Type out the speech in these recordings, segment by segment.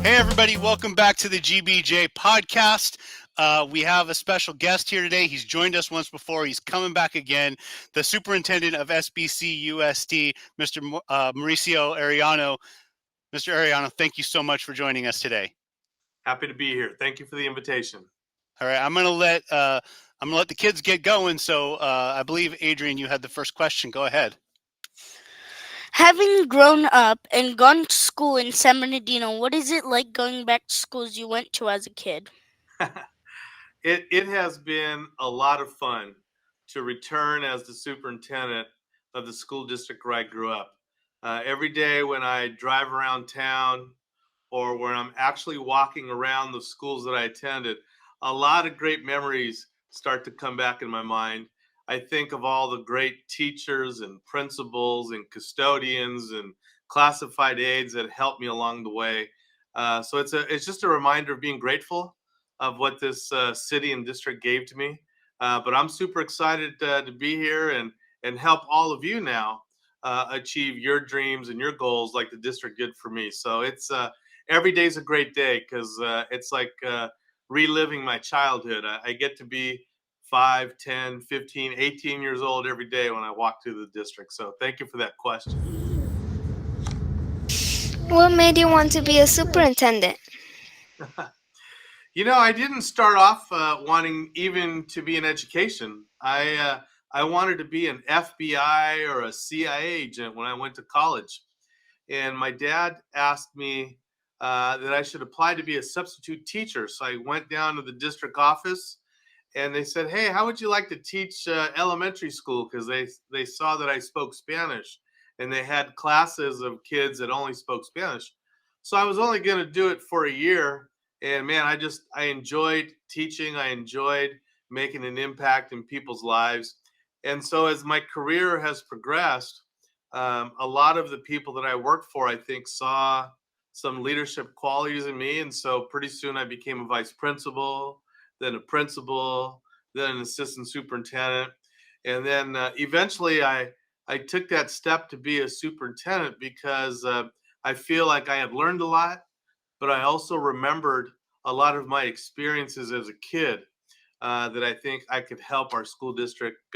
Hey, everybody, welcome back to the GBJ Podcast. We have a special guest here today. He's joined us once before. He's coming back again. The superintendent of SBCUSD, Mr. Mauricio Arellano. Mr. Arellano, thank you so much for joining us today. Happy to be here. Thank you for the invitation. All right, I'm gonna let the kids get going. So I believe, Adrian, you had the first question. Go ahead. Having grown up and gone to school in San Bernardino, what is it like going back to schools you went to as a kid? It has been a lot of fun to return as the superintendent of the school district where I grew up. Every day when I drive around town or when I'm actually walking around the schools that I attended, a lot of great memories start to come back in my mind. I think of all the great teachers and principals and custodians and classified aides that helped me along the way. So it's just a reminder of being grateful of what this city and district gave to me. But I'm super excited to be here and help all of you now achieve your dreams and your goals like the district did for me. So it's every day's a great day because it's like reliving my childhood. I get to be 5, 10, 15, 18 years old every day when I walk through the district. So thank you for that question. What made you want to be a superintendent? I didn't start off wanting even to be in education. I wanted to be an FBI or a CIA agent when I went to college. And my dad asked me that I should apply to be a substitute teacher. So I went down to the district office and they said, "Hey, how would you like to teach elementary school?" Because they saw that I spoke Spanish and they had classes of kids that only spoke Spanish. So I was only going to do it for a year. And man, I enjoyed teaching. I enjoyed making an impact in people's lives. And so as my career has progressed, a lot of the people that I worked for, I think, saw some leadership qualities in me. And so pretty soon I became a vice principal, then a principal, then an assistant superintendent. And then eventually I took that step to be a superintendent because I feel like I had learned a lot, but I also remembered a lot of my experiences as a kid that I think I could help our school district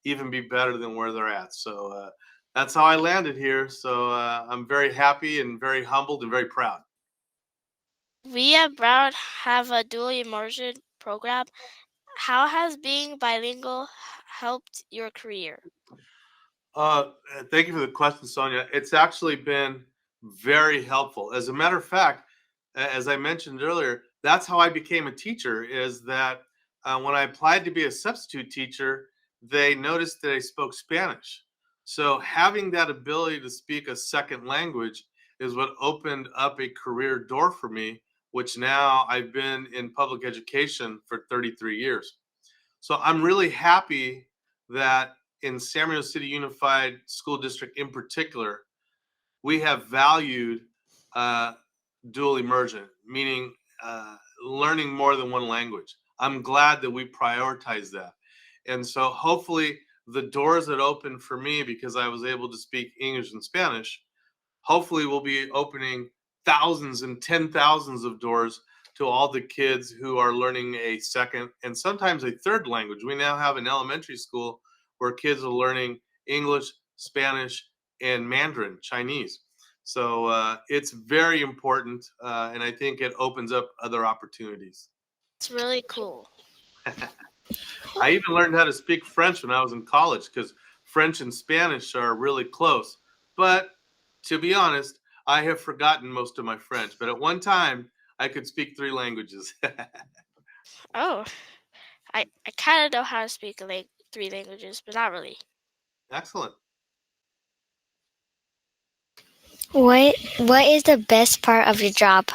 even be better than where they're at. So that's how I landed here. So I'm very happy and very humbled and very proud. We at Broward have a dual immersion program. How has being bilingual helped your career? Uh, Thank you for the question, Sonia. It's actually been very helpful. As a matter of fact, as I mentioned earlier, that's how I became a teacher. Is that when I applied to be a substitute teacher, they noticed that I spoke Spanish. So having that ability to speak a second language is what opened up a career door for me, which now I've been in public education for 33 years. So I'm really happy that in San Marino City Unified School District in particular, we have valued uh, dual immersion, meaning learning more than one language. I'm glad that we prioritize that. And so hopefully the doors that open for me because I was able to speak English and Spanish, hopefully we'll be opening thousands and 10,000s of doors to all the kids who are learning a second and sometimes a third language. We now have an elementary school where kids are learning English, Spanish, and Mandarin, Chinese. So it's very important, and I think it opens up other opportunities. It's really cool. I even learned how to speak French when I was in college because French and Spanish are really close. But to be honest, I have forgotten most of my French. But at one time, I could speak 3 languages. Oh, I kind of know how to speak 3 languages, but not really. Excellent. What is the best part of your job?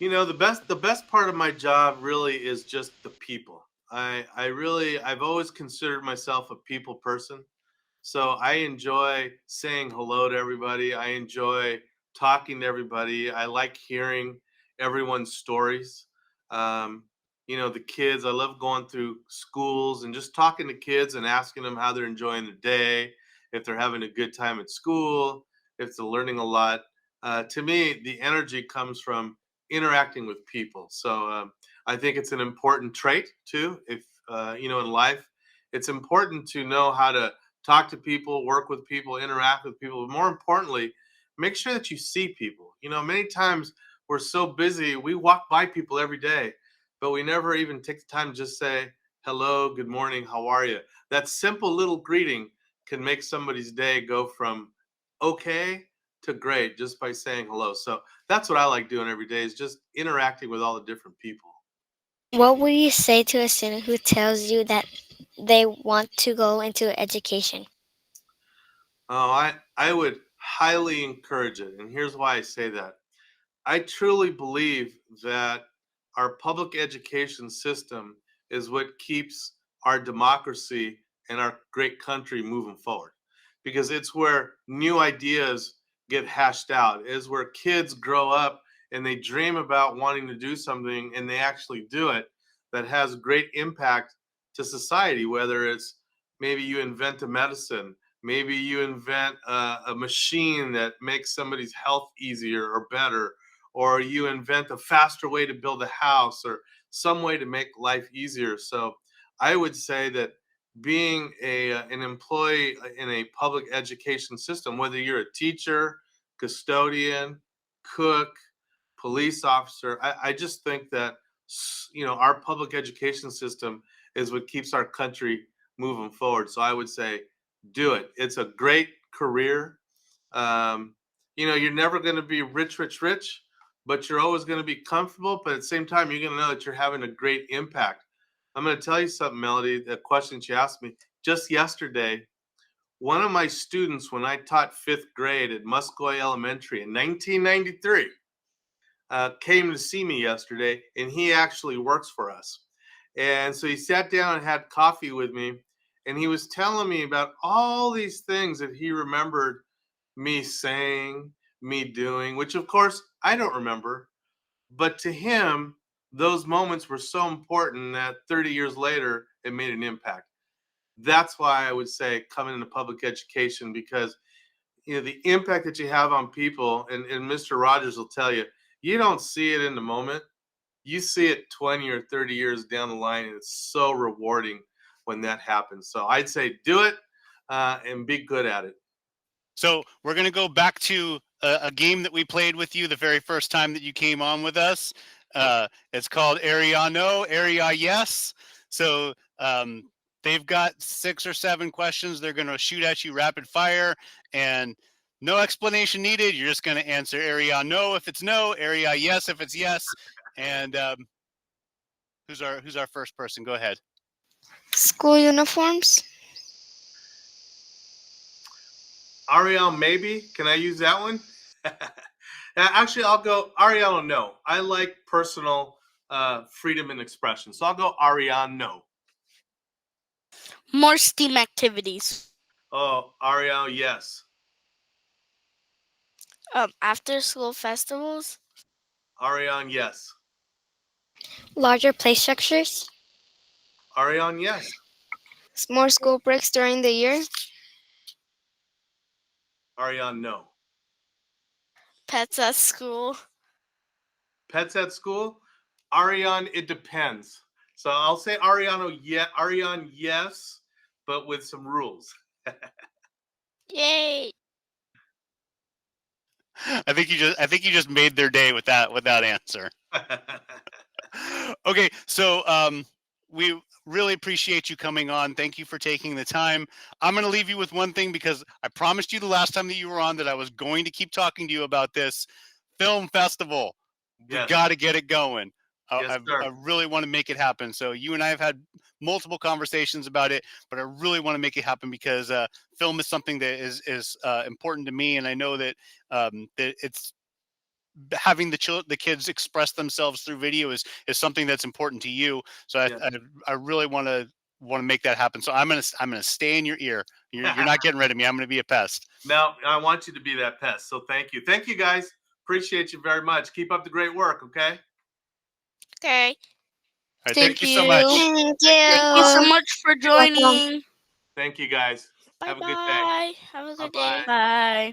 The best part of my job really is just the people. I've always considered myself a people person. So I enjoy saying hello to everybody. I enjoy talking to everybody. I like hearing everyone's stories. Um, the kids, I love going through schools and just talking to kids and asking them how they're enjoying the day, if they're having a good time at school, if they're learning a lot. To me, the energy comes from interacting with people. So I think it's an important trait too. If in life, it's important to know how to talk to people, work with people, interact with people. But more importantly, make sure that you see people. Many times we're so busy, we walk by people every day, but we never even take the time to just say hello, good morning, how are you? That simple little greeting can make somebody's day go from okay to great just by saying hello. So that's what I like doing every day, is just interacting with all the different people. What would you say to a student who tells you that they want to go into education? Oh, I would highly encourage it. And here's why I say that. I truly believe that our public education system is what keeps our democracy and our great country moving forward, because it's where new ideas get hashed out, is where kids grow up and they dream about wanting to do something and they actually do it, that has great impact to society. Whether it's, maybe you invent a medicine, maybe you invent a machine that makes somebody's health easier or better, or you invent a faster way to build a house, or some way to make life easier. So I would say that being an employee in a public education system, whether you're a teacher, custodian, cook, police officer, I just think that our public education system is what keeps our country moving forward. So I would say do it. It's a great career. You're never going to be rich, rich, rich, but you're always going to be comfortable. But at the same time, you're going to know that you're having a great impact. I'm going to tell you something, Melody, the question you asked me just yesterday. One of my students, when I taught fifth grade at Muscoy Elementary in 1993, came to see me yesterday, and he actually works for us. And so he sat down and had coffee with me, and he was telling me about all these things that he remembered me saying, me doing, which of course I don't remember. But to him, those moments were so important that 30 years later, it made an impact. That's why I would say coming into public education, because the impact that you have on people, and Mr. Rogers will tell you, you don't see it in the moment. You see it 20 or 30 years down the line, and it's so rewarding when that happens. So I'd say do it and be good at it. So we're going to go back to a game that we played with you the very first time that you came on with us. It's called Area No, Area Yes. So they've got 6 or 7 questions. They're going to shoot at you rapid fire, and no explanation needed. You're just going to answer Area No if it's no, Area Yes if it's yes. And who's our first person? Go ahead. School uniforms? Ariel, maybe. Can I use that one? Actually, I'll go Ariel, no. I like personal freedom and expression. So I'll go Ariel, no. More STEAM activities. Oh, Ariel, yes. After school festivals. Ariel, yes. Larger play structures? Ariel, yes. More school breaks during the year? Ariel, no. Pets at school. Pets at school? Ariane, it depends. So I'll say Ariane, yes, but with some rules. Yay! I think you just made their day with that answer. Okay, so we really appreciate you coming on. Thank you for taking the time. I'm going to leave you with one thing, because I promised you the last time that you were on that I was going to keep talking to you about this film festival. We Yes. got to get it going. Yes, sir. I really want to make it happen. So you and I have had multiple conversations about it, but I really want to make it happen, because film is something that is important to me, and I know that that it's having the kids express themselves through video is something that's important to you. So I really want to make that happen. So I'm gonna stay in your ear. You're not getting rid of me. I'm gonna be a pest. Now I want you to be that pest. So thank you, guys. Appreciate you very much. Keep up the great work. Okay. Okay. All right, Thank thank you so much. Thank you. Thank you so much for joining. Thank you, guys. Bye Have a good day. bye. Have a good Bye-bye. day. Bye.